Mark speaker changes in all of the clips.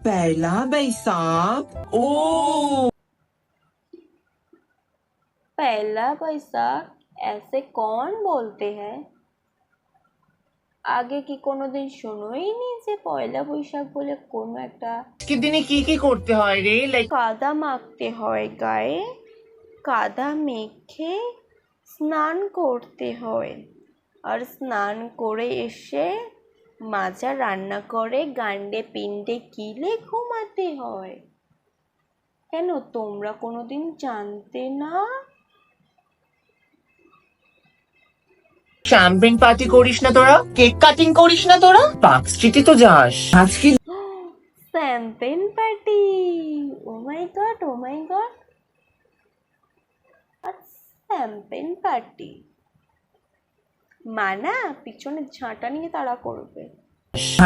Speaker 1: पहला बैसाख। ओ
Speaker 2: पहला बैसाख ऐसे कौन बोलते हैं? আগে কি কোনোদিন শোনোইনি যে পয়লা বৈশাখ বলে কোনো একটা
Speaker 1: আজকের দিনে কি করতে হয় রে? লাইক
Speaker 2: কাদা মাখতে হয় গায়ে, কাদা মেখে স্নান করতে হয়, আর স্নান করে এসে মাজা রান্না করে গান্ডে পিণ্ডে গিলে ঘুমাতে হয়। কেন তোমরা কোনোদিন জানতে না?
Speaker 1: শ্যাম্পেন পার্টি করিস না তোরা? কেক কাটিং করিস না তোরা? পার্ক স্ট্রিটে তো যাস। আজকে
Speaker 2: শ্যাম্পেন পার্টি, ও মাই গড, ও মাই গড। আর শ্যাম্পেন পার্টি মানা পিছনে ঝাঁটা নিয়ে তাড়া করবে।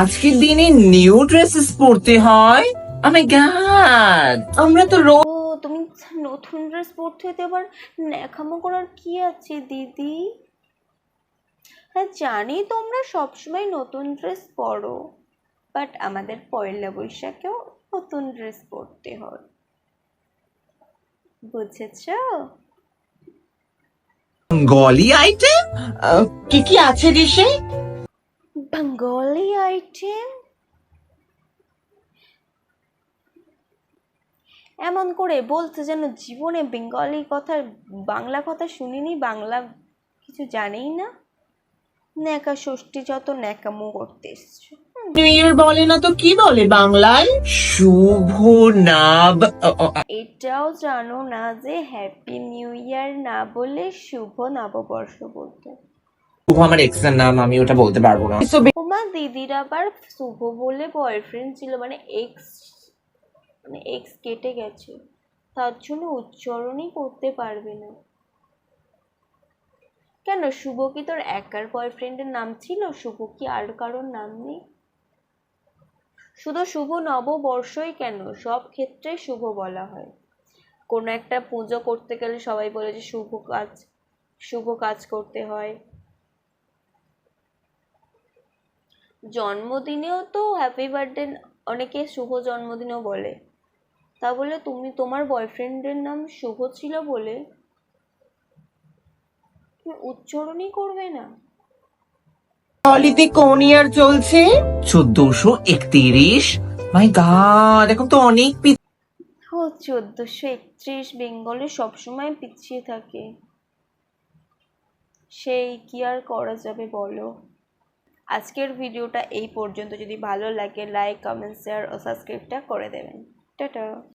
Speaker 1: আজকের দিনে নিউ ড্রেসেস পরতে হয়। ও মাই গড, আমরা তো
Speaker 2: ও তুমি নতুন ড্রেস পরতে হতে আবার ন্যাকামো করার কি আছে দিদি? হ্যাঁ জানি তোমরা সবসময় নতুন ড্রেস পরো, বাট আমাদের পয়লা বৈশাখেও নতুন ড্রেস পরতে হয়, বুঝেছো?
Speaker 1: বেঙ্গলি আইটেম কি আছে ডিশে?
Speaker 2: বেঙ্গলি আইটেম এমন করে বলছে যেন জীবনে বেঙ্গলি কথা, বাংলা কথা শুনিনি, বাংলা কিছু জানেই না। ন্যাকা ষষ্ঠী যত ন্যাকামো করতে এসছো।
Speaker 1: নিউ ইয়ার বলে না তো কি বলে বাংলায়? শুভ নাব।
Speaker 2: এটাও জানো না যে হ্যাপি নিউ ইয়ার না বলে শুভ নববর্ষ বলতে?
Speaker 1: শুভ আমার এক্স এর নাম, আমি ওটা বলতে পারবো না।
Speaker 2: তোমার দিদির আবার শুভ বলে বয়ফ্রেন্ড ছিল, মানে এক্স কেটে গেছে, তার জন্য উচ্চারণই করতে পারবে না। কেন শুভ কি তোর একার বয়ফ্রেন্ডের নাম ছিল? শুভ কি আর কারোর নাম নেই? শুধু শুভ নববর্ষই কেন, সব ক্ষেত্রে শুভ বলা হয়। কোনো একটা পুজো করতে গেলে সবাই বলে যে শুভ কাজ করতে হয়। জন্মদিনেও তো হ্যাপি বার্থডে, অনেকে শুভ জন্মদিনও বলে। তা বলে তুমি তোমার বয়ফ্রেন্ডের নাম শুভ ছিল বলে তুমি উচ্চারণই করবে না?
Speaker 1: হলিতে কোন ইয়ার চলছে? 1431। মাই গড, এখন তো অনেক
Speaker 2: ও 1431 বেঙ্গলে সবসময় পিছিয়ে থাকে, সেই কি আর করা যাবে বলো। আজকের ভিডিওটা এই পর্যন্ত। যদি ভালো লাগে লাইক কমেন্ট শেয়ার ও সাবস্ক্রাইবটা করে দেবেন। টাটা।